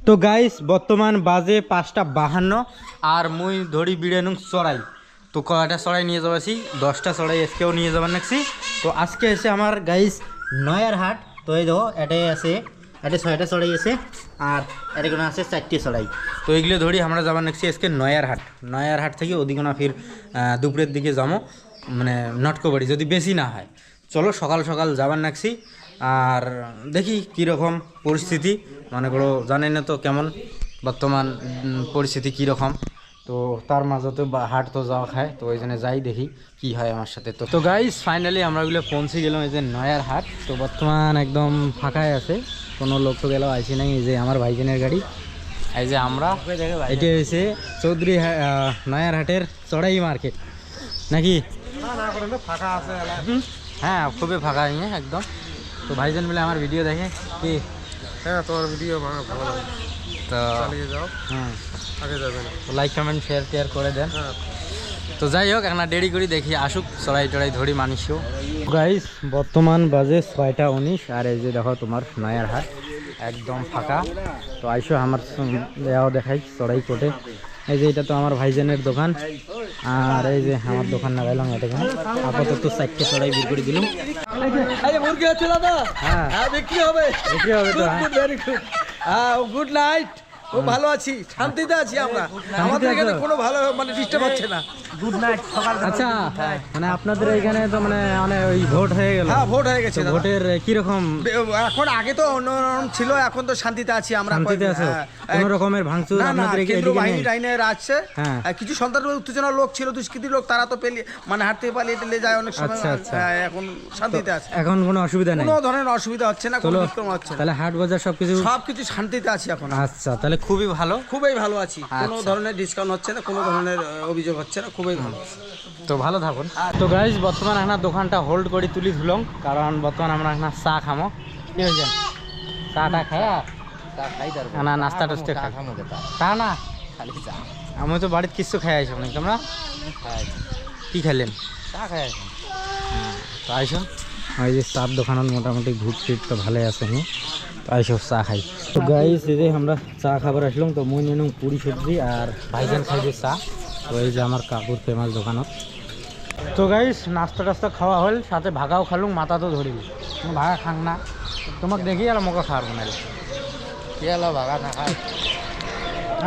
তো গাইস বর্তমান বাজে 5:52 আর মুই ধরি বিড়ানুং চড়াই। তো কয়টা চড়াই নিয়ে যাবাছি 10টা চড়াই আজকেও নিয়ে যাবার নাকছি। তো আজকে এসে আমার গাইস নয়ার হাট। তো এই দেখো এটাই আছে, এটা 6টা চড়াই আছে আর এটা কোনো আছে 4টে চড়াই। তো এইগুলো ধরি আমরা যাবার নাকছি আজকে নয়ার হাট। নয়ার হাট থেকে ওদিকে না ফির দুপুরের দিকে যাবো, মানে নটকোবাড়ি যদি বেশি না হয়। চলো সকাল সকাল যাবার নাকছি আর দেখি কীরকম পরিস্থিতি, মনে করো জানেন না তো কেমন বর্তমান পরিস্থিতি কীরকম। তো তার মাঝতে হাট তো যাওয়া খায়, তো ওই জন্য যাই দেখি কি হয় আমার সাথে। তো গাইস ফাইনালি আমরা ওগুলো পৌঁছে গেলাম এই যে নয়ার হাট। তো বর্তমান একদম ফাঁকাই আছে, কোনো লোক তো গেলেও আসি নাই। এই যে আমার ভাইজানের গাড়ি, এই যে আমরা, এটা হয়েছে চৌধুরী নয়ার হাটের চড়াই মার্কেট নাকি? ফাঁকা আছে, হ্যাঁ খুবই ফাঁকা একদম। তো ভাইজান মিলে আমার ভিডিও দেখে কি? হ্যাঁ তোমার ভিডিও ভালো লাগে, তো চালিয়ে যাও, হুম আগে যাবে না। লাইক কমেন্ট শেয়ার করে দেন। হ্যাঁ তো যাই হোক একটা দেরি করি দেখি আসুক চড়াই টড়াই ধরি মানুষও। গাইস বর্তমান বাজে 6:19 আর এই যে দেখো তোমার নয়ার হাট একদম ফাঁকা। তো আইসো আমার দেওয়া দেখাই চড়াই কোটে। এই যে এটা তো আমার ভাইজানের দোকান আর এই যে আমার দোকান না গেলাম এটা আপাতত 4টে চড়াই বের করে দিলাম। মুরগি আছে দাদা, হ্যাঁ বিক্রি হবে তো ভেরি গুড। গুড নাইট, খুব ভালো আছি, শান্তিতে আছি আমরা। আমাদের এখানে কোনো ভালো মানে ডিস্টার্ব হচ্ছে না। Good night. আচ্ছা মানে আপনাদের এখানে তো মানে ওই ভোট হয়ে গেল? হ্যাঁ ভোট হয়ে গেছে। ভোটের কিরকম এখন? আগে তো অন্যরকম ছিল, এখন তো শান্তিতে আছি আমরা। শান্তিতে আছে? কোনো রকমের ভাঙচুর আপনাদের কেন্দ্র বাহিনী টাইনের আসছে, হ্যাঁ কিছু সন্ত্রাস উত্তেজনা লোক ছিল, দুষ্কৃতী লোক, তারা তো পেলে মানে হাঁটতে পালিয়ে টেলে যায় অনেক সময়। আচ্ছা। এখন শান্তিতে আছে, এখন কোনো অসুবিধা নেই, কোনো ধরনের অসুবিধা হচ্ছে না, কোনো বিক্রম হচ্ছে না। তাহলে হাট বাজার সবকিছু শান্তিতে আছি এখন। আচ্ছা তাহলে খুবই ভালো, খুবই ভালো আছি, কোনো ধরনের ডিসকাউন্ট হচ্ছে না, কোনো ধরনের অভিযোগ হচ্ছে না, খুবই ভালো। তো ভালো থাকুন। তো গাইজ বর্তমান আমরা দোকানটা হোল্ড করে তুলি ধুলং, কারণ বর্তমান আমরা এখানে চা খামো। কি হয়েছে চাটা খায়া না নাস্তা টাস্তা খামো? তা না খালি চা, আমি তো বাড়িতে কিছু খাই আইসব নাকি? তোমরা কি খাইলেন? চা খাই আইসব। তো আইসো ওই যে চার দোকানত মোটামুটি ঘুট ফিট তো ভালোই আছে, নি তো আইসো চা খাই। তো গাইজ এই যে আমরা চা খাবার আসলাম। তো মই নিলাম পুরি সবজি আর ভাইজান খাইছে চা। তো এই যে আমার কাকুর ফেমাস দোকানত। তো গাইস নাস্তা টাস্তা খাওয়া হল, সাথে ভাগাও খালুম, মাথা তো ধরিবি ভাগা খাং না, তোমাকে দেখি আর মোকে খাওয়ার বানাই কি হলো ভাগা না খায়।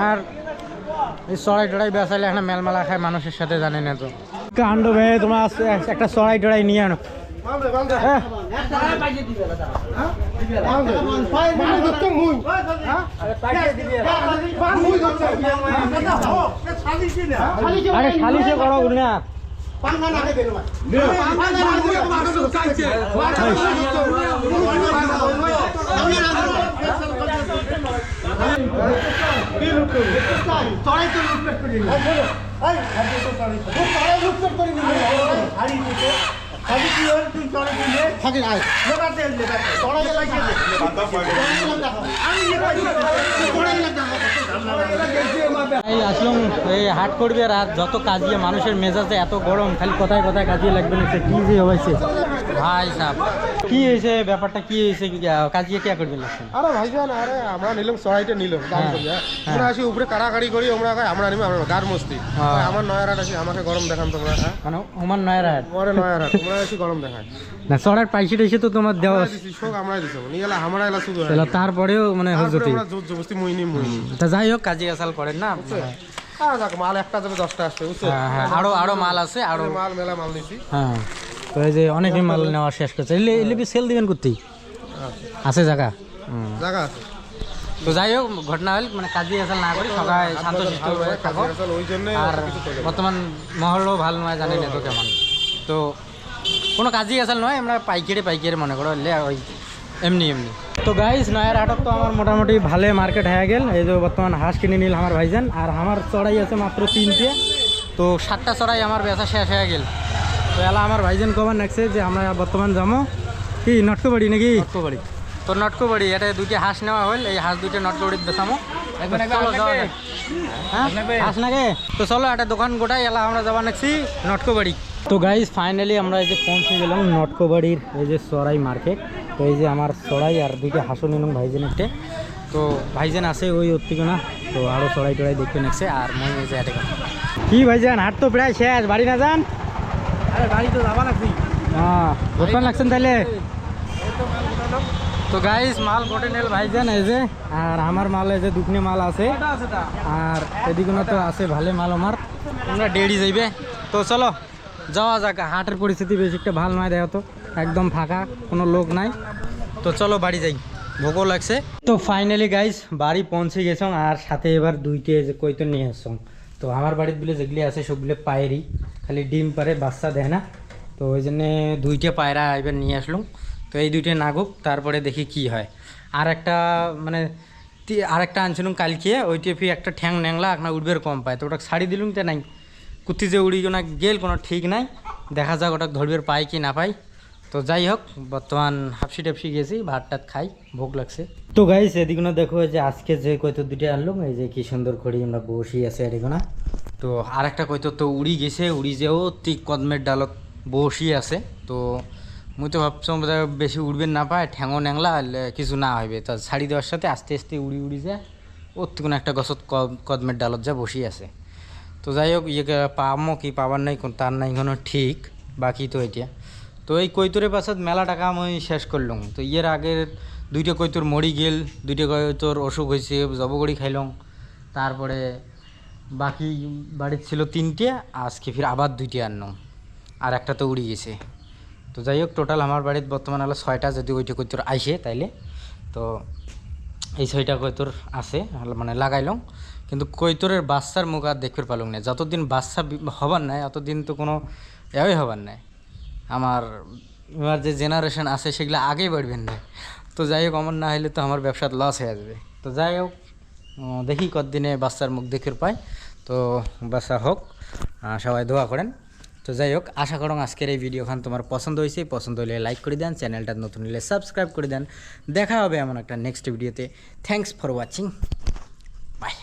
আর এই চড়াই টড়াই বেসাইলে এখানে মেলমেলা খায় মানুষের সাথে, জানি না তো কাণ্ড ভাই। তোমার একটা চড়াই টড়াই নিয়ে আনো। আরে খালিছে করো না, আসলাম এই হাট করবে আর যত কাজিয়ে মানুষের মেজাজে এত গরম, খালি কথায় কথায় কাজিয়ে লাগবে না, কি যে হয়েছে ভাই সাহেব? কি হয়েছে ব্যাপারটা, কি হয়েছে কাজিয়ে কে করবে লাগছে? আরে ভাইজান, আরে আমরা নিলাম চড়াইটা নিলাম দাম করি, আমরা আসি উপরে কাড়াকাড়ি করি, আমরা নিব আমরা গার মস্তি। আমার নয়ার হাট আসি, আমাকে গরম দেখান তোমরা। মানে আমার নয়ার হাট, পরে নয়ার হাট তোমরা আসি গরম দেখায় না চড়ার পয়সা টয়সা তো তোমার দেওয়া শোক আমরা দিছি, নিয়ে গেলে আমরা এলা শুধু তারপরেও মানে হজতি জবরদস্তি মুইনি তা যাই হোক কাজী আসাল করেন না। মাল একটা যাবে 10টা আসবে, বুঝছো? হ্যাঁ আরো মাল আছে, আরো মাল মেলা মাল নিছি। হ্যাঁ তো এই যে অনেকই মাল নেওয়া শেষ করছে, এলে সেল দিবেন করতেই আছে জায়গা জায়গা আছে। তো যাই হোক ঘটনা হল মানে কাজী আসাল না করি সবাই শান্তশিষ্ট হয়ে থাকো। ওই জন্য আর বর্তমান মহলও ভালো নয়, জানি না তো কেমন। তো কোনো কাজই আসাল নয়, আমরা পাইকারি মনে করো ওই এমনি। তো গাইস নয়ার হাটত তো আমার মোটামুটি ভালো মার্কেট হয়ে গেল। এই যে বর্তমান হাঁস কিনে নিল আমার ভাইজান, আর আমার চড়াই আছে মাত্র 3টে। তো 7টা চড়াই আমার বেচা শেষ হয়ে গেল। তো এলা আমার ভাইজান কবার নাকছে যে আমরা বর্তমান যাবো কি নটকোবাড়ি নাকি? নটকোবাড়ি। তো নটকোবাড়ি এটা 2টে হাঁস নেওয়া হল, এই হাঁস 2টে নটকোবাড়িতে বেচামো। হ্যাঁ হাঁস নাকি? তো চলো একটা দোকান গোটাই এলা আমরা যাবা নাকছি নটকোবাড়ি। তো গাইজ ফাইনালি আমরা এই যে পৌঁছে গেলাম নটকোবাড়ির এই যে চড়াই মার্কেট। তো এই যে আমার চড়াই আর 2টে হাঁসও নিলাম ভাইজান একটা। তো ভাইজান আছে ওই ওর না, তো আরও চড়াই টড়াই দেখতে নেছে আর মই এসে এটা কি ভাইজান হাট তো প্রায় শেষ, বাড়ি না যান? আরে বাড়ি তো যাবা লাগছি। হ্যাঁ দোকান লাগছেন তাইলে। তো গাইস মাল গোটে নেল ভাইজান এই যে, আর আমার মাল এই যে দুখনে মাল আছে, আর এদিকে তো আছে ভালো মাল আমার, তোমরা ডেড়ি যাইবে। তো চলো যাওয়া যাক, হাটের পরিস্থিতি বেশি একটা ভালো নয়, দেখো তো একদম ফাঁকা, কোনো লোক নাই। তো চলো বাড়ি যাই, ভোকও লাগছে। তো ফাইনালি গাইস বাড়ি পৌঁছে গেছ, আর সাথে এবার দুইটে যে কইতো নিয়ে আসছ। তো আমার বাড়িতে বলে যেগুলি আছে সবগুলো পায়েরই, খালি ডিম পারে বাচ্চা দেয় না, তো ওই জন্যে দুইটা পায়রা এবার নিয়ে আসলাম। তো এই দুইটা নাগুক, তারপরে দেখি কি হয়। আর একটা মানে আরেকটা আনছিলাম কালকে, ওইটা ফি একটা ঠ্যাং ন্যাংলা একটা উঠবের কম পায়, তো ওটা ছাড়ি দিলুম, তো নাই কুত্তি যে উড়ি না গেল কোনো ঠিক নাই, দেখা যাক ওটা ধরবের পাই কি না পাই। তো যাই হোক বর্তমান হাফসি টাপসি গেছি, ভাত টাত খাই, ভোগ লাগছে। তো গাইস এদিকে দেখো যে আজকে যে কইতো দুটো আনলাম, এই যে কি সুন্দর খড়ি আমরা বসি আছে এদিকে না। তো আর একটা কইতো তো উড়ি গেছে, উড়ি যেও ঠিক কদমের ডালত বসি আছে। তো মুই তো ভাবছিলাম বেশি উড়বেন না পায়, ঠ্যাঙো ন্যাংলা কিছু না হইবে, তা ছাড়ি দেওয়ার সাথে আস্তে আস্তে উড়ি উড়ি যায় ওর তো কোনো একটা গছত কদমের ডালত যা বসি আছে। তো যাই হোক ইয়ে পামো কি পাবার নাই তার নাই কোনো ঠিক, বাকি তো এটা। তো এই কৈতরের পাছত মেলা টাকা আমি শেষ করলাম। তো ইয়ের আগের দুইটা কৈতর মরি গেল, দুইটা কৈতর অসুখ হয়েছে, জবগড়ি খাইলাম, তারপরে বাকি বাড়ির ছিল তিনটে, আজকে ফির আবার দুইটা আনলাম, আর একটা তো উড়ি গেছে। তো যাই হোক টোটাল আমার বাড়িতে বর্তমান হলো 6টা, যদি ওইটা কৈতর আইসে তাইলে। তো এই 6টা কৈতর আছে মানে লাগাইলাম, কিন্তু কৈতরের বাচ্চার মুখ আর দেখতে পারলাম না। যতদিন বাচ্চা হবার নাই অতদিন তো কোনো এই হবার নাই। আমার যে জেনারেশন আছে সেগুলো আগেই বাড়বেন না। তো যাই হোক আমার না হলে তো আমার ব্যবসার লস হয়ে যাবে। তো যাই হোক দেখি কতদিনে বাচ্চার মুখ দেখতে পাই। তো বাচ্চা হোক, সবাই দোয়া করেন। তো যাই হোক আশা করুন আজকের এই ভিডিওখান তোমার পছন্দ হয়েছে, পছন্দ হলে লাইক করে দেন, চ্যানেলটা নতুন হলে সাবস্ক্রাইব করে দেন। দেখা হবে এমন একটা নেক্সট ভিডিওতে। Thanks for watching, by.